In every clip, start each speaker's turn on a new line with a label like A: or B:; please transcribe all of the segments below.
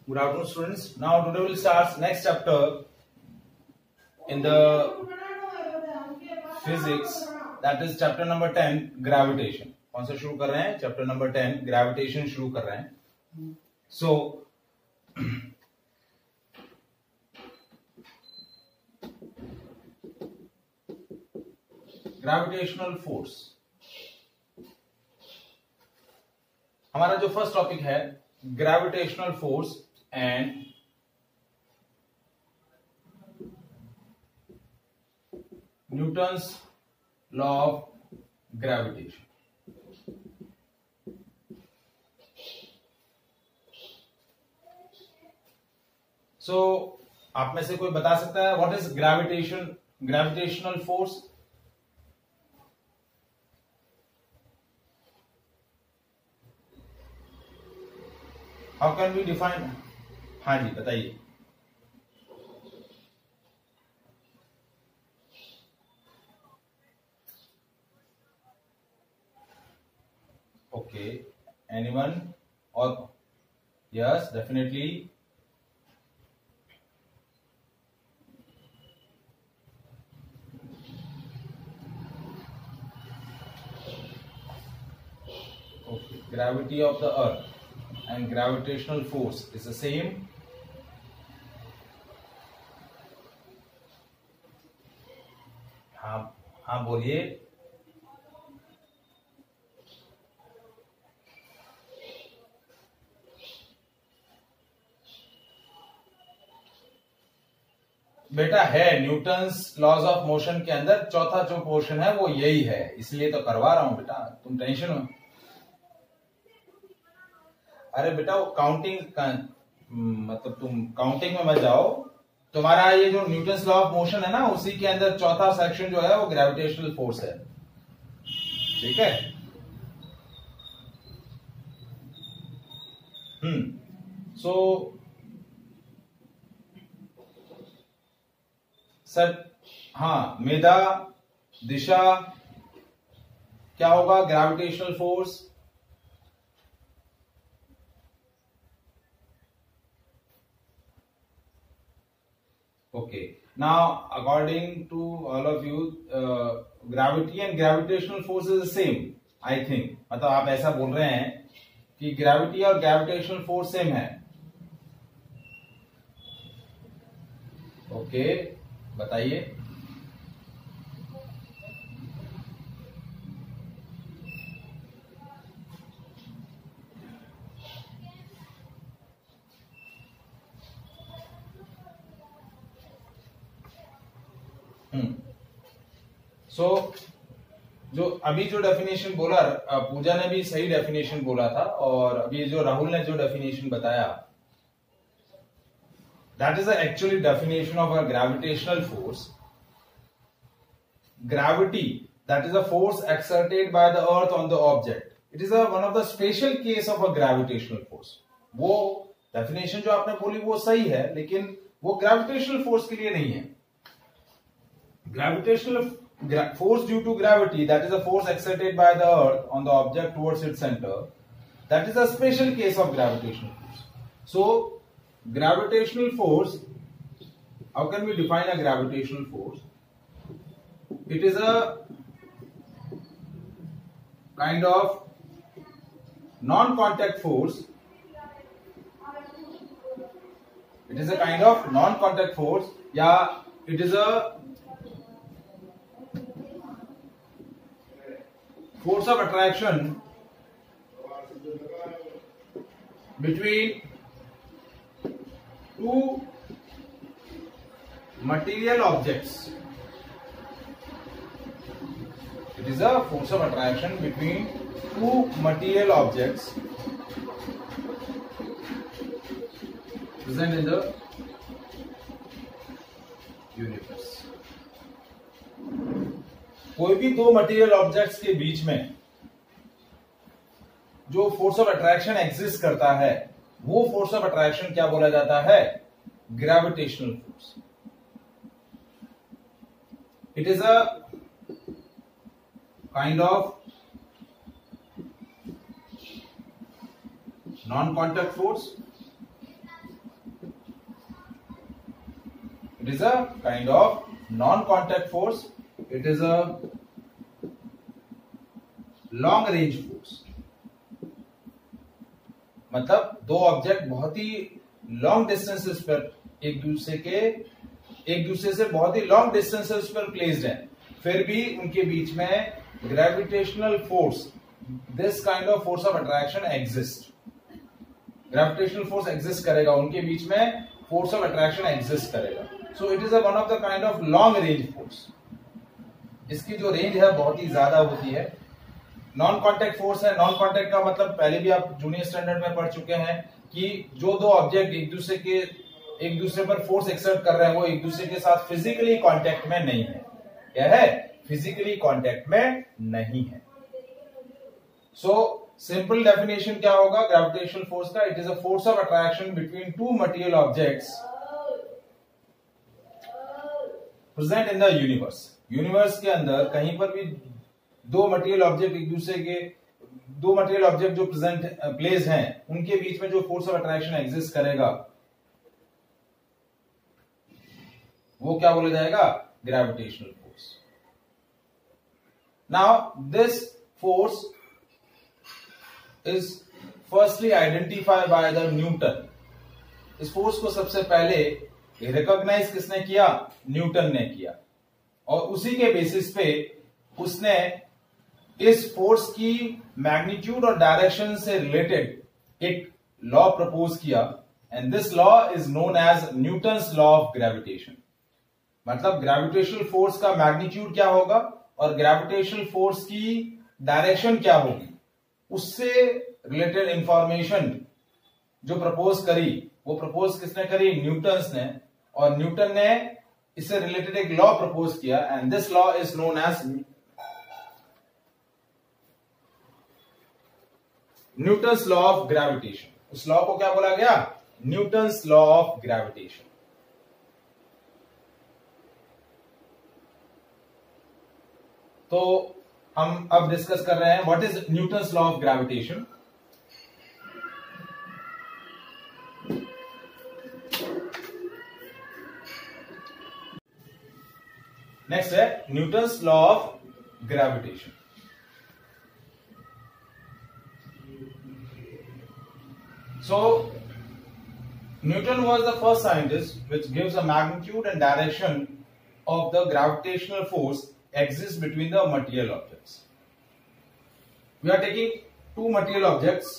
A: Good afternoon, students. Now today we'll start next chapter in the physics, that is chapter number 10, gravitation. कौन सा शुरू कर रहे हैं? चैप्टर नंबर 10, gravitation शुरू कर रहे हैं. So ग्रेविटेशनल फोर्स, हमारा जो फर्स्ट टॉपिक है gravitational force and Newton's law of gravitation. So आप में से कोई बता सकता है what is gravitational force? How can we define? हाँ जी बताइए. Okay, anyone? और yes, definitely. Okay, gravity of the earth and gravitational force is the same. हाँ हाँ बोलिए. बेटा है, न्यूटन्स लॉज ऑफ मोशन के अंदर चौथा जो पोर्शन है वो यही है, इसलिए तो करवा रहा हूं बेटा, तुम टेंशन में. अरे बेटा वो काउंटिंग मतलब तुम काउंटिंग में मत जाओ. तुम्हारा ये जो न्यूटन्स लॉ ऑफ मोशन है ना, उसी के अंदर चौथा सेक्शन जो है वो ग्रेविटेशनल फोर्स है. ठीक है. सो सर, हाँ, मेधा, दिशा, क्या होगा gravitational force? Okay, now according to all of you, gravity and gravitational force is the same, I think. मतलब आप ऐसा बोल रहे हैं कि ग्रेविटी और ग्रेविटेशनल फोर्स सेम है. ओके, बताइए. सो जो अभी जो डेफिनेशन बोला, पूजा ने भी सही डेफिनेशन बोला था, और अभी जो राहुल ने जो डेफिनेशन बताया, that is actually definition of a gravitational force. Gravity, that is a force exerted by the earth on the object. It is one of the special case of a gravitational force. वो definition जो आपने बोली वो सही है, लेकिन वो gravitational force के लिए नहीं है. Gravitational force due to gravity, that is a force exerted by the earth on the object towards its center, that is a special case of gravitational force. So gravitational force, how can we define a gravitational force? It is a kind of non-contact force. It is a kind of non-contact force, yeah, it is a force of attraction between two material objects. It is a force of attraction between two material objects present in the universe. कोई भी दो material objects के बीच में जो force of attraction exist करता है, वो force of attraction क्या बोला जाता है? Gravitational force. It is a kind of non-contact force It is a kind of non-contact force. It is a long range force. मतलब दो ऑब्जेक्ट बहुत ही लॉन्ग डिस्टेंसेस पर एक दूसरे से बहुत ही लॉन्ग डिस्टेंसेस पर प्लेस्ड हैं, फिर भी उनके बीच में gravitational force, this kind of force of attraction exist. Gravitational force exist करेगा, उनके बीच में फोर्स ऑफ अट्रैक्शन एग्जिस्ट करेगा. So it is one of the kind of long range force. इसकी जो रेंज है बहुत ही ज्यादा होती है. नॉन कॉन्टेक्ट फोर्स है. नॉन कॉन्टेक्ट का मतलब पहले भी आप जूनियर स्टैंडर्ड में पढ़ चुके हैं कि जो दो ऑब्जेक्ट एक दूसरे पर फोर्स एक्सर्ट कर रहे हैं वो एक दूसरे के साथ फिजिकली कांटेक्ट में नहीं है. क्या है? फिजिकली कांटेक्ट में नहीं है. सो सिंपल डेफिनेशन क्या होगा ग्रेविटेशनल फोर्स का? It is a force of attraction between two material objects present in the universe. Universe के अंदर कहीं पर भी दो मटेरियल ऑब्जेक्ट जो प्लेस हैं उनके बीच में जो फोर्स ऑफ अट्रैक्शन एग्जिस्ट करेगा वो क्या बोला जाएगा? Gravitational force. Now this force is firstly identified by the Newton. इस फोर्स को सबसे पहले रिकॉग्नाइज किसने किया? न्यूटन ने किया. और उसी के बेसिस पे उसने इस फोर्स की मैग्नीट्यूड और डायरेक्शन से रिलेटेड एक लॉ प्रपोज किया, and this law is known as Newton's law of gravitation. मतलब ग्रेविटेशनल फोर्स का मैग्नीट्यूड क्या होगा और ग्रेविटेशनल फोर्स की डायरेक्शन क्या होगी, उससे रिलेटेड इंफॉर्मेशन जो प्रपोज करी, वो प्रपोज किसने करी? न्यूटन्स ने. और न्यूटन ने इससे रिलेटेड एक लॉ प्रपोज किया, and this law is known as Newton's law of gravitation. उस लॉ को क्या बोला गया? Newton's law of gravitation. तो हम अब डिस्कस कर रहे हैं what is Newton's law of gravitation. Next है Newton's law of gravitation. So, Newton was the first scientist which gives a magnitude and direction of the gravitational force exists between the material objects. We are taking two material objects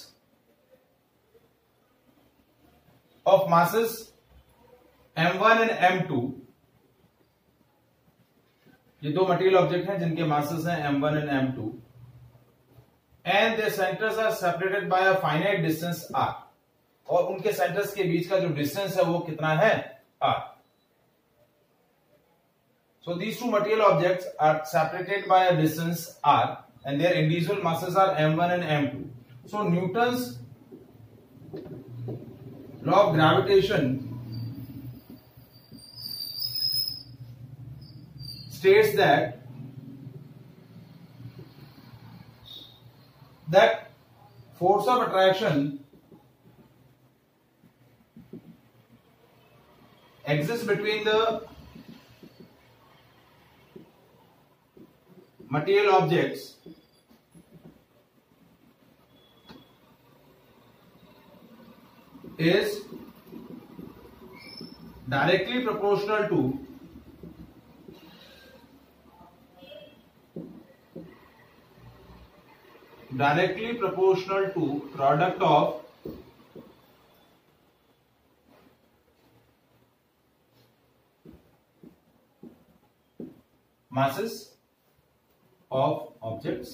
A: of masses m1 and m2. ये दो material object हैं जिनके masses हैं m1 and m2, and their centers are separated by a finite distance r. और उनके centres के बीच का जो डिस्टेंस है वो कितना है? r. So these two material objects are separated by a distance r, and their individual masses are m1 and m2. So Newton's law of gravitation states that force of attraction exists between the material objects is directly proportional to product of masses of objects,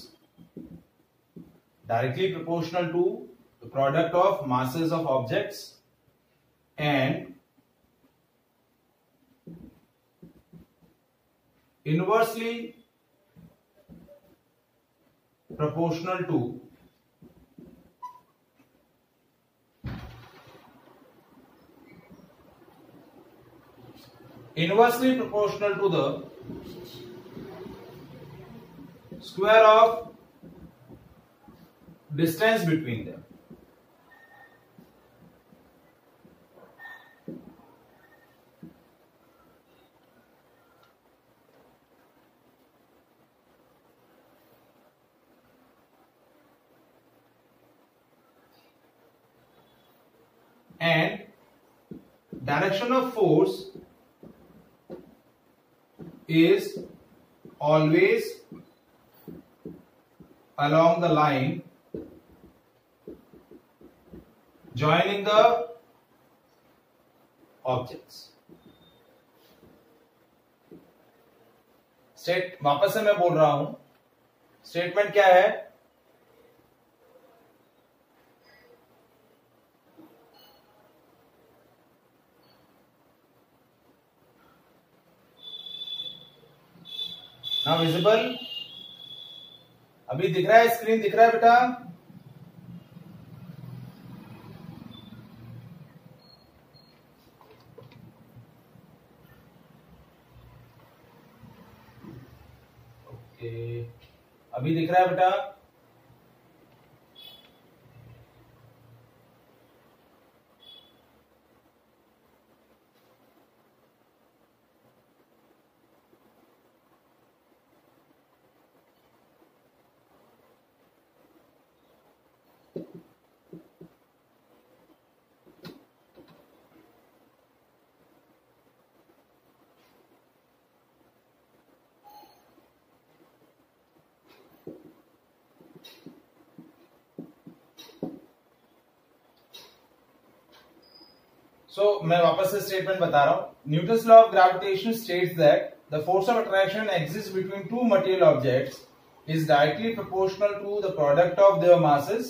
A: directly proportional to the product of masses of objects, and inversely proportional to the square of distance between them. direction of force is always along the line joining the objects. वापस से मैं बोल रहा हूं, statement क्या है? ना visible? अभी दिख रहा है? स्क्रीन दिख रहा है बेटा? ओके, अभी दिख रहा है बेटा? मैं वापस से स्टेटमेंट बता रहा हूं. Newton's law of gravitation states that the force of attraction exist between two material objects is directly proportional to the product of their masses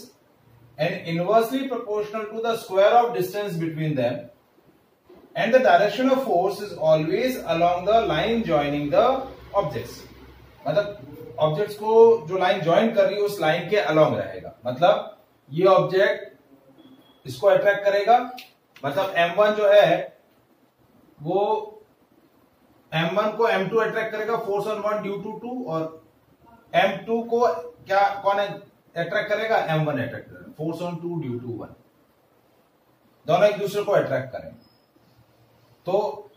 A: and inversely proportional to the square of distance between them, and the direction of force is always along the line joining the objects. मतलब objects को जो line join कर रही है उस line के along रहेगा. मतलब ये ऑब्जेक्ट इसको अट्रैक्ट करेगा, मतलब M1 जो है वो M1 को M2 अट्रैक्ट करेगा, फोर्स ऑन 1 ड्यू टू 2, और M2 को क्या कौन अट्रैक्ट करेगा? M1 अट्रैक्ट करेगा, फोर्स ऑन 2 ड्यू टू 1. दोनों एक दूसरे को अट्रैक्ट करेंगे. तो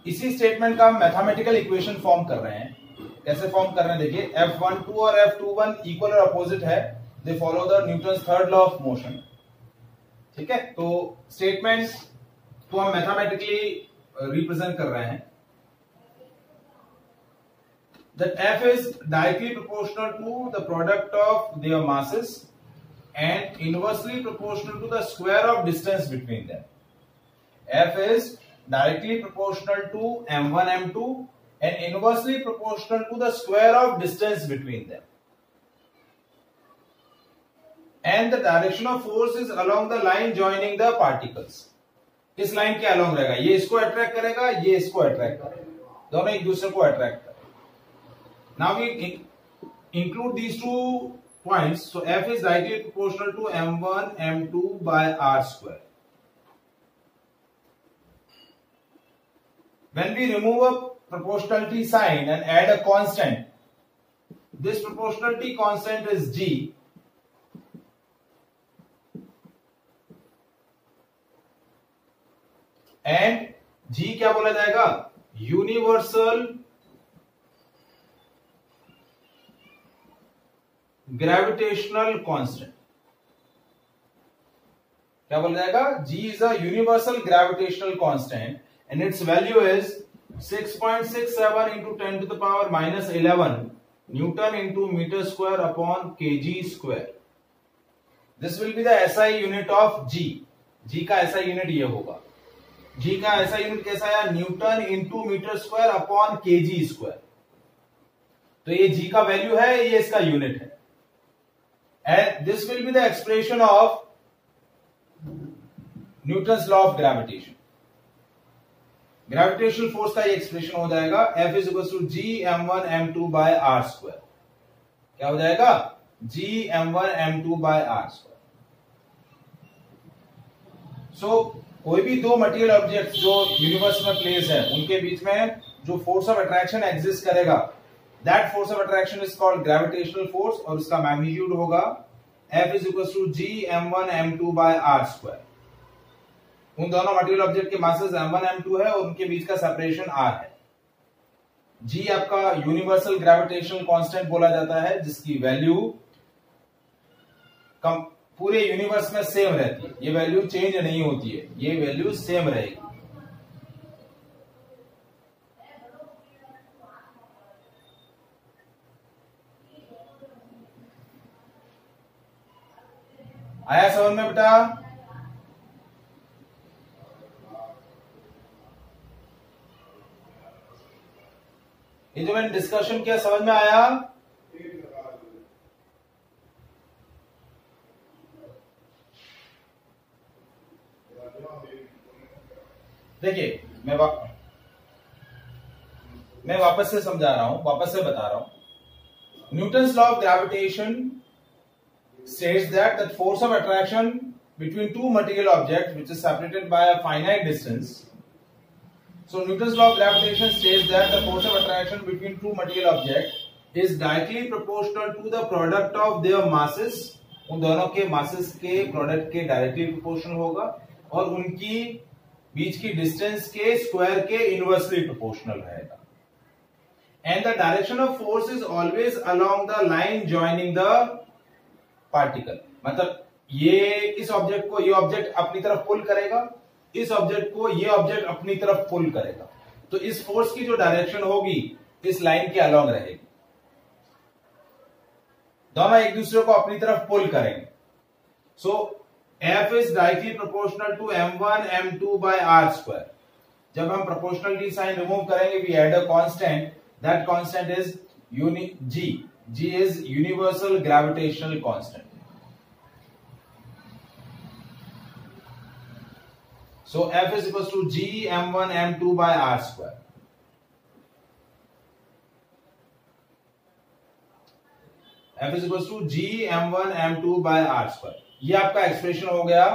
A: इसी स्टेटमेंट का हम मैथमेटिकल इक्वेशन फॉर्म कर रहे हैं. कैसे फॉर्म कर रहे हैं देखिए. F12 और F21 इक्वल और अपोजिट है. They follow the Newton's third law of motion. ठीक है, तो स्टेटमेंट को हम मैथमेटिकली रिप्रेजेंट कर रहे हैं. That F is directly proportional to the product of their masses and inversely proportional to the square of distance between them. F is directly proportional to M1, M2 and inversely proportional to the square of distance between them. And the direction of force is along the line joining the particles. इस line के along रहेगा. ये इसको attract करेगा, ये इसको attract करेगा, दोनों एक दूसरे को अट्रैक्ट करेगा. Now we include these two points. So F is directly proportional to M1, M2 by R square. When we remove a proportionality sign and add a constant, this proportionality constant is G. And G क्या बोला जाएगा? Universal gravitational constant. क्या बोला जाएगा? G is a universal gravitational constant and its value is 6.67 into 10 to the power minus 11 Newton into meter square upon kg square. This will be the SI unit of G. G का SI unit ये होगा. G का SI unit कैसा है? Newton into metre square upon kg square. तो ये G का value है, ये इसका यूनिट है. And this will be the expression of Newton's law of gravitation. Gravitational force का ये एक्सप्रेशन हो जाएगा F is equals to G M1 M2 by R square. क्या हो जाएगा? G M1 M2 by R square. So कोई भी दो मटेरियल ऑब्जेक्ट्स जो यूनिवर्स में प्लेस है उनके बीच में जो फोर्स ऑफ अट्रैक्शन एग्जिस्ट करेगा, that force of attraction is called gravitational force, और उसका मैग्नीट्यूड होगा F is equals to G M1 M2 by R square. उन दोनों मटेरियल ऑब्जेक्ट के मासेस M1 M2 है और उनके बीच का सेपरेशन R है. G आपका यूनिवर्सल ग्रेविटेशनल कांस्टेंट बोला जाता है, जिसकी वैल्यू पूरे यूनिवर्स में सेम रहती है. ये वैल्यू चेंज नहीं होती है, ये वैल्यू सेम रहेगी. आया समझ में बेटा? ये जो मैंने डिस्कशन किया समझ में आया? देखिए मैं वापस से समझा रहा हूं, वापस से बता रहा हूं। Newton's law of gravitation states that the force of attraction between two material objects which is separated by a finite distance. So Newton's law of gravitation states that the force of attraction between two material objects is directly proportional to the product of their masses. उन दोनों के masses के product के directly proportional होगा और उनकी बीच की distance के square के inversely proportional रहेगा. And the direction of force is always along the line joining the particle. मतलब ये इस ऑब्जेक्ट को ये ऑब्जेक्ट अपनी तरफ पुल करेगा, इस ऑब्जेक्ट को ये ऑब्जेक्ट अपनी तरफ पुल करेगा, तो इस फोर्स की जो डायरेक्शन होगी इस लाइन के अलॉन्ग रहेगी. दोनों एक दूसरे को अपनी तरफ पुल करेंगे. So F is directly proportional to m1 m2 by r². जब हम प्रोपोर्शनलिटी साइन रिमूव करेंगे we add a constant. That constant is G. G is universal gravitational constant. So F is equals to G m1 m2 by r². F is equals to G m1 m2 by r². ये आपका expression हो गया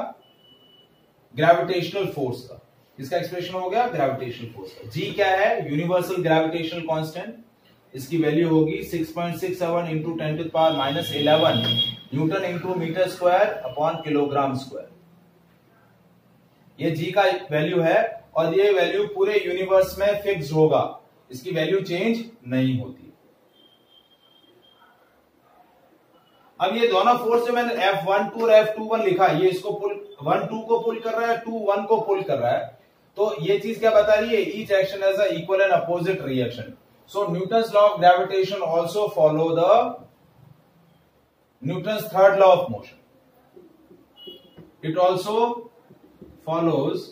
A: gravitational force का. इसका expression हो गया gravitational force का. G क्या है? Universal gravitational constant. इसकी वैल्यू होगी 6.67 into 10⁻11 newton into metre square upon kilogram square. ये जी का वैल्यू है और ये वैल्यू पूरे यूनिवर्स में फिक्स होगा. इसकी वैल्यू चेंज नहीं होती. अब ये दोनों फोर्स जो मैंने F12 और F21 लिखा, ये इसको पुल 1-2 को पुल कर रहा है, 2-1 को पुल कर रहा है. तो ये चीज क्या बता रही है? Each action has a equal and opposite reaction. So Newton's law of gravitation also follow the Newton's third law of motion. It also follows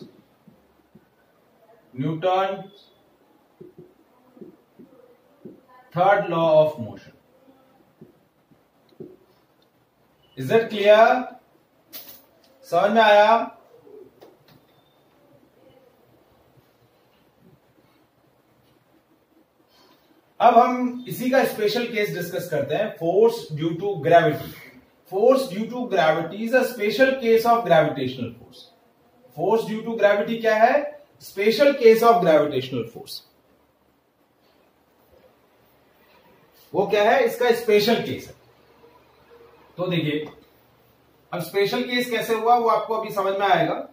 A: Newton's third law of motion. Is that clear? समझ में आया? अब हम इसी का special case discuss करते हैं. Force due to gravity. Force due to gravity is a special case of gravitational force. Force due to gravity क्या है? Special case of gravitational force. वो क्या है? इसका स्पेशल केस है. तो देखिए अब स्पेशल केस कैसे हुआ वो आपको अभी समझ में आएगा.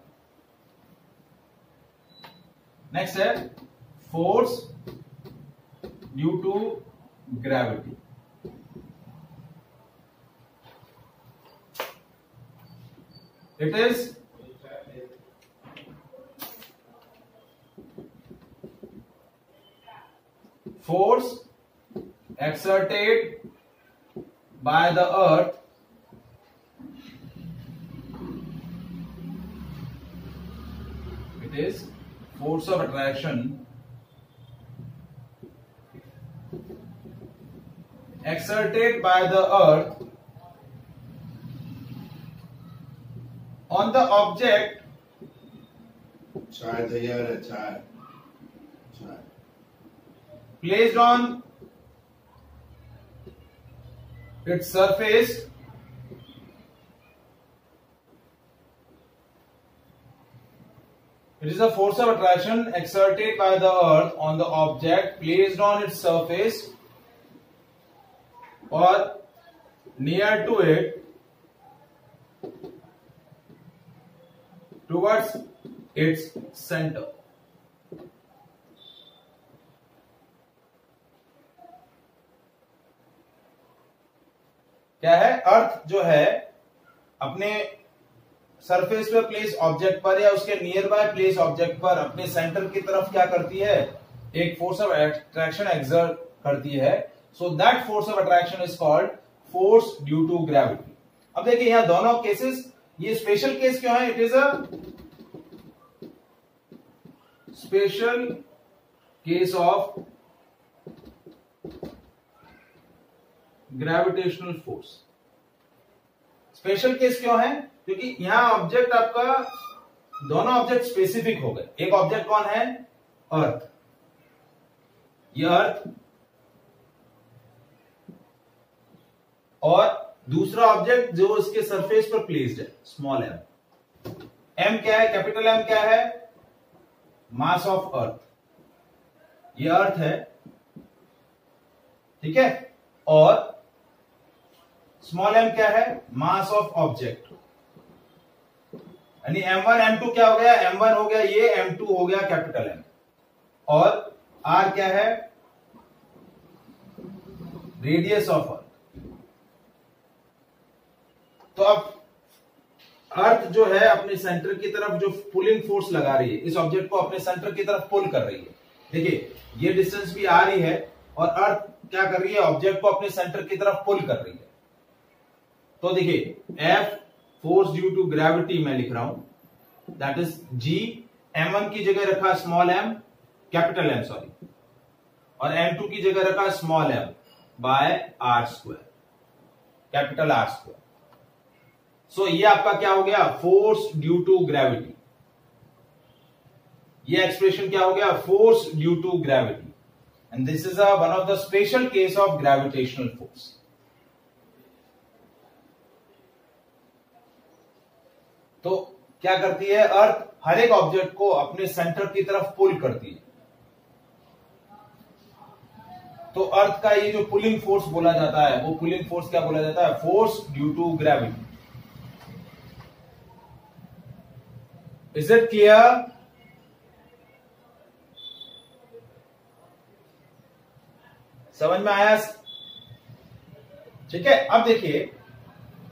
A: नेक्स्ट है force due to gravity. It is force exerted by the earth it is force of attraction exerted by the earth on the object placed on its surface it is a force of attraction exerted by the earth on the object placed on its surface or near to it towards its center. क्या है? अर्थ जो है अपने surface पे place object पर या उसके near by place object पर अपने सेंटर की तरफ क्या करती है? एक फोर्स ऑफ अट्रैक्शन एक्सर्ट करती है. So that force of attraction is called force due to gravity. अब देखिए यहां दोनों केसेस ये स्पेशल केस क्यों है? It is a special case of gravitational force. Special case क्यों है? क्योंकि यहां ऑब्जेक्ट आपका, दोनों ऑब्जेक्ट स्पेसिफिक हो गए। एक ऑब्जेक्ट कौन है? अर्थ। ये अर्थ, और दूसरा ऑब्जेक्ट जो इसके सरफेस पर प्लेस्ड है, स्मॉल एम। एम क्या है? कैपिटल एम क्या है? Mass of earth. ये अर्थ है, ठीक है। और स्मॉल एम क्या है? Mass of object. यानी m1 m2 क्या हो गया? m1 हो गया ये, m2 हो गया कैपिटल एम। और r क्या है? Radius of earth. तो अब अर्थ जो है अपने सेंटर की तरफ जो पुलिंग फोर्स लगा रही है, इस ऑब्जेक्ट को अपने सेंटर की तरफ पुल कर रही है। देखिए ये डिस्टेंस भी आ रही है और अर्थ क्या कर रही है? ऑब्जेक्ट को अपने सेंटर की तरफ पुल कर रही है। तो देखिए F force due to gravity मैं लिख रहा हूं, दैट इज G। m1 की जगह रखा small m, capital M sorry, और m2 की जगह रखा small m by r square, capital R square. So ये आपका क्या हो गया? Force due to gravity. ये एक्सप्रेशन क्या हो गया? Force due to gravity. And this is one of the special case of gravitational force. तो क्या करती है? अर्थ हर एक ऑब्जेक्ट को अपने सेंटर की तरफ पुल करती है। तो अर्थ का ये जो पुलिंग फोर्स बोला जाता है, वो पुलिंग फोर्स क्या बोला जाता है? Force due to gravity. Is it clear? समझ में आया? ठीक है। अब देखिए,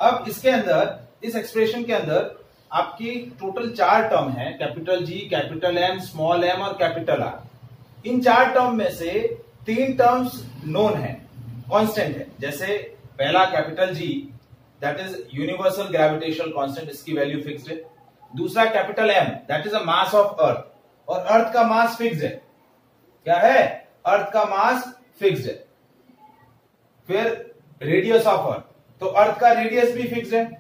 A: अब इसके अंदर, इस एक्सप्रेशन के अंदर आपकी टोटल 4 टर्म है, capital G, capital M, small m और कैपिटल R। इन 4 टर्म में से 3 टर्म्स नोन है, कांस्टेंट है। जैसे पहला capital G, that is universal gravitational constant, इसकी वैल्यू फिक्स्ड है। दूसरा capital M, that is a mass of earth, और अर्थ का मास फिक्स्ड है। क्या है? अर्थ का मास फिक्स्ड है। फिर रेडियस ऑफ अर्थ, तो अर्थ का रेडियस भी फिक्स्ड है।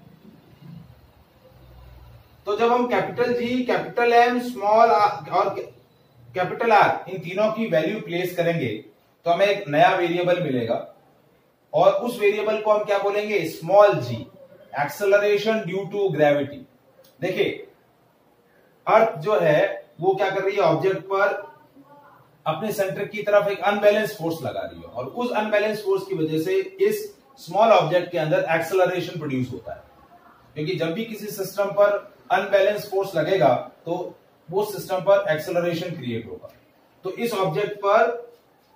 A: तो जब हम capital G, capital M, small और कैपिटल R, इन तीनों की वैल्यू प्लेस करेंगे तो हमें एक नया वेरिएबल मिलेगा, और उस वेरिएबल को हम क्या बोलेंगे? Small g, acceleration due to gravity. देखिए अर्थ जो है वो क्या कर रही है? ऑब्जेक्ट पर अपने सेंटर की तरफ एक अनबैलेंस फोर्स लगा रही है, और उस अनबैलेंस फोर्स की वजह से इस स्मॉल ऑब्जेक्ट के अंदर एक्सेलरेशन प्रोड्यूस होता है। क्योंकि जब भी किसी सिस्टम पर अनबैलेंस फोर्स लगेगा तो वो सिस्टम पर एक्सेलरेशन क्रिएट होगा। तो इस ऑब्जेक्ट पर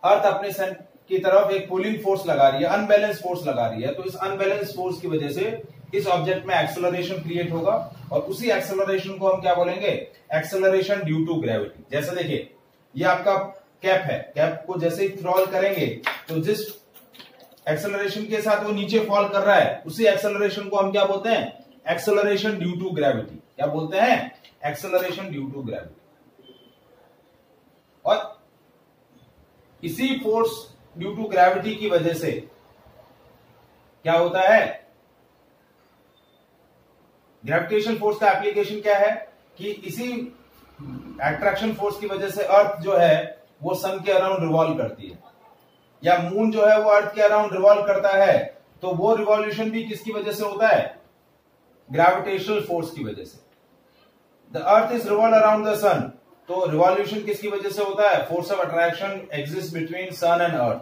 A: अर्थ अपने सेंटर की तरफ एक पुलिंग फोर्स लगा रही है, अनबैलेंस फोर्स लगा रही है। तो इस अनबैलेंस फोर्स की वजह से इस ऑब्जेक्ट में एक्सेलरेशन क्रिएट होगा, और उसी एक्सेलरेशन को हम क्या बोलेंगे? Acceleration due to gravity. जैसे देखिए ये आपका कैप है, कैप को जैसे ही थ्रॉल करेंगे तो जिस एक्सेलरेशन के साथ वो नीचे फॉल कर रहा है, उसी एक्सेलरेशन को हम क्या बोलते हैं? Acceleration due to gravity. क्या बोलते हैं? Acceleration due to gravity. और इसी फोर्स ड्यू टू ग्रेविटी की वजह से क्या होता है? ग्रेविटेशन फोर्स का एप्लीकेशन क्या है कि इसी अट्रैक्शन फोर्स की वजह से अर्थ जो है वो सन के अराउंड रिवॉल्व करती है, या मून जो है वो अर्थ के अराउंड रिवॉल्व करता है। तो वो रिवॉल्यूशन भी किसकी वजह से होता है? ग्रेविटेशनल फोर्स की वजह से। The earth is revolve around the sun, तो रिवॉल्यूशन किसकी वजह से होता है? Force of attraction exist between sun and earth,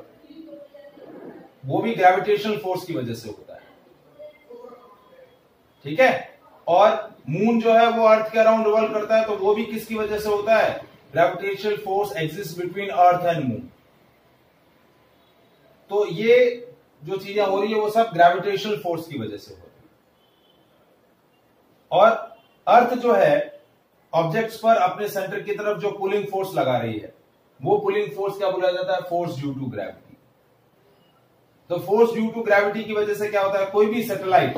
A: वो भी ग्रेविटेशनल फोर्स की वजह से होता है। ठीक है। और मून जो है वो अर्थ के अराउंड रिवॉल्व करता है, तो वो भी किसकी वजह से होता है? Gravitational force exist between earth and moon. तो ये जो चीजें हो रही है वो सब ग्रेविटेशनल फोर्स की वजह से हो रही है। और अर्थ जो है ऑब्जेक्ट्स पर अपने सेंटर की तरफ जो पुलिंग फोर्स लगा रही है, वो पुलिंग फोर्स क्या बोला जाता है? Force due to gravity. तो फोर्स ड्यू टू ग्रेविटी की वजह से क्या होता है? कोई भी सैटेलाइट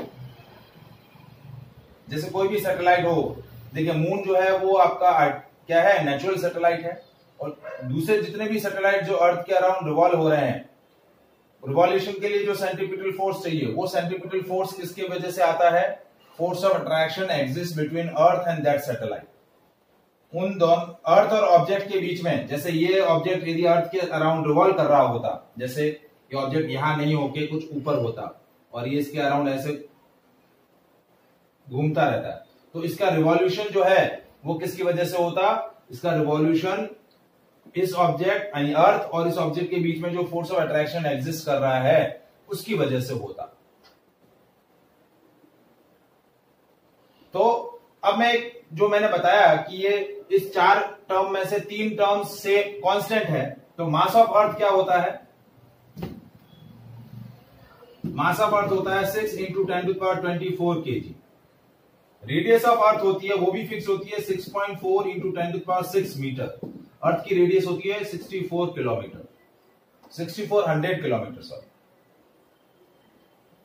A: जैसे कोई भी सैटेलाइट हो, देखिए मून जो है वो आपका क्या है, नेचुरल सैटेलाइट है, और दूसरे जितने भी सैटेलाइट जो अर्थ के अराउंड रिवॉल्व हो रहे हैं, रिवॉल्यूशन के लिए जो सेंट्रीपिटल फोर्स चाहिए, वो सेंट्रीपिटल फोर्स किसकी वजह से आता है, force of attraction exist between earth and that satellite. उन दोनों अर्थ और ऑब्जेक्ट के बीच में, जैसे ये ऑब्जेक्ट यदि अर्थ के अराउंड रिवॉल्व कर रहा होता, जैसे ये ऑब्जेक्ट यहां नहीं होके कुछ ऊपर होता और ये इसके अराउंड ऐसे घूमता रहता है, तो इसका रिवॉल्यूशन जो है वो किसकी वजह से होता, इसका रिवॉल्यूशन इस ऑब्जेक्ट यानी अर्थ और इस ऑब्जेक्ट के बीच में जो फोर्स ऑफ अट्रैक्शन एग्जिस्ट कर रहा है उसकी वजह से होता। तो अब मैं जो मैंने बताया कि ये इस 4 टर्म में से 3 टर्म्स से कांस्टेंट है, तो मास ऑफ अर्थ क्या होता है, मास ऑफ अर्थ होता है 6 × 10⁻24 kg। रेडियस ऑफ अर्थ होती है, वो भी फिक्स होती है 6.4 × 10⁻6 मीटर। अर्थ की रेडियस होती है 64 किलोमीटर, 6400 किलोमीटर सॉरी।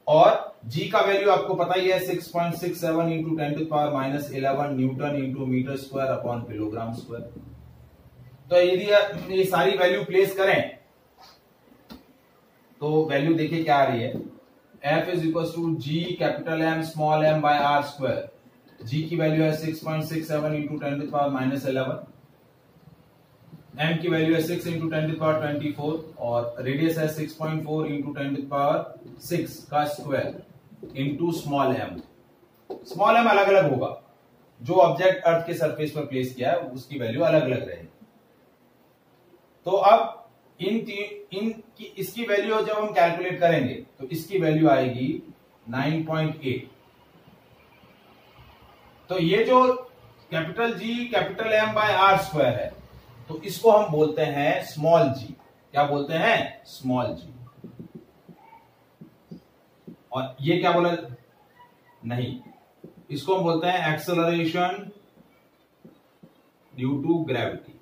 A: और जी का वैल्यू आपको पता ही है 6.67 × 10⁻11 newton × metre square upon kilogram square. तो यदि ये सारी वैल्यू प्लेस करें तो वैल्यू देखिए क्या आ रही है, F = G capital M small m by R square. G की वैल्यू है 6.67 × 10⁻11, M की वैल्यू है 6 × 10⁻24 और रेडियस है 6.4 × 10⁻6 का square into small m। Small m अलग अलग होगा, जो ऑब्जेक्ट अर्थ के सरफेस पर प्लेस किया है उसकी वैल्यू अलग अलग रहेगी। तो अब इसकी वैल्यू जब हम कैलकुलेट करेंगे तो इसकी वैल्यू आएगी 9.8। तो ये जो capital G capital M by R square है, तो इसको हम बोलते हैं स्मॉल g। क्या बोलते हैं, स्मॉल g। और ये क्या बोला, नहीं, इसको हम बोलते हैं एक्सेलरेशन ड्यू टू ग्रेविटी।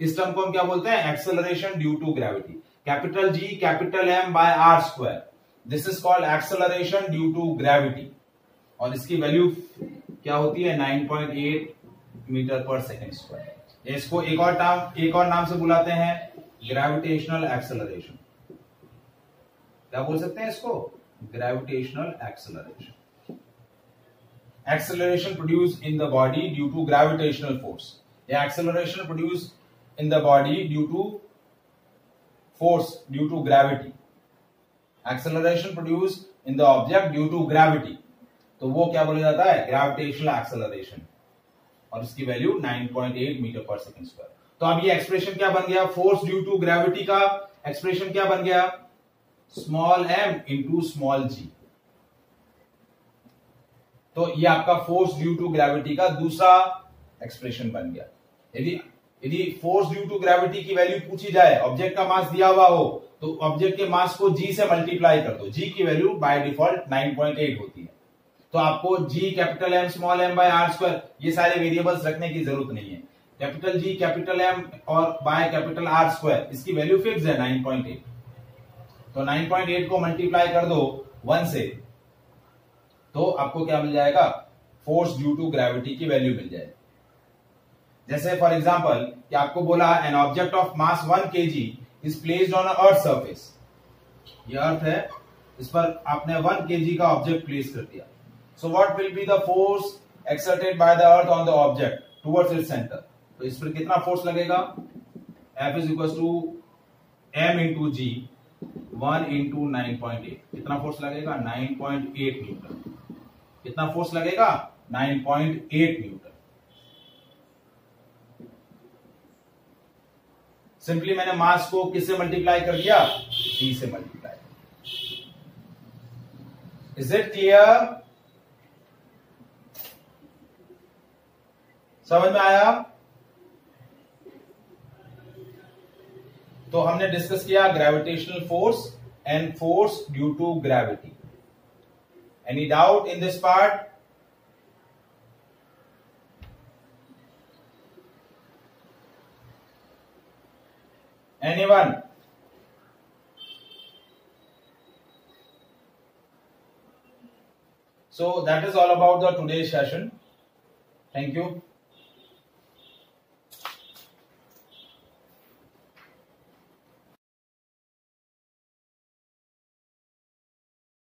A: इस टर्म को हम क्या बोलते हैं, acceleration due to gravity. Capital G capital M by R square, this is called acceleration due to gravity. और इसकी वैल्यू क्या होती है, 9.8 मीटर पर सेकेंड स्क्वायर। इसको एक और नाम से बुलाते हैं ग्रेविटेशनल एक्सेलरेशन। क्या बोल सकते हैं इसको, gravitational acceleration. Acceleration produce in the body due to gravitational force, या acceleration produce in the body due to force due to gravity। acceleration produced in the object due to gravity, तो वो क्या बोला जाता है, ग्रेविटेशनल एक्सेलरेशन। और इसकी value 9.8 metre पर सेकेंड स्क्वायर। तो अब ये एक्सप्रेशन क्या बन गया, फोर्स ड्यू टू ग्रेविटी का एक्सप्रेशन क्या बन गया, small m into small g। तो ये आपका फोर्स ड्यू टू ग्रेविटी का दूसरा एक्सप्रेशन बन गया। यदि फोर्स ड्यू टू ग्रेविटी की वैल्यू पूछी जाए, ऑब्जेक्ट का मास दिया हुआ हो, तो ऑब्जेक्ट के मास को g से मल्टीप्लाई कर दो। g की वैल्यू बाय डिफॉल्ट 9.8 होती है, तो आपको g capital M small m by R square ये सारे वेरिएबल्स रखने की जरूरत नहीं है। कैपिटल G कैपिटल M और बाय कैपिटल R स्क्वायर, इसकी वैल्यू फिक्स है 9.8। तो 9.8 को मल्टीप्लाई कर दो 1 से, तो आपको क्या मिल जाएगा, फोर्स ड्यू टू ग्रेविटी की वैल्यू मिल जाएगी। जैसे फॉर एग्जांपल कि आपको बोला an object of mass 1 kg is placed on earth surface. ये अर्थ है, इस पर आपने 1 kg का ऑब्जेक्ट प्लेस कर दिया। So what will be the force exerted by the earth on the object towards its centre. तो इस पर कितना फोर्स लगेगा, F = M into G 1 into 9.8। कितना फोर्स लगेगा, 9.8 न्यूटन। कितना फोर्स लगेगा, 9.8 न्यूटन। सिंपली मैंने मास को किससे मल्टीप्लाई कर दिया, g से मल्टीप्लाई। इज इट क्लियर, समझ में आया। तो हमने डिस्कस किया gravitational force and force due to gravity. Any doubt in this part, anyone? So that is all about the today's session. Thank you.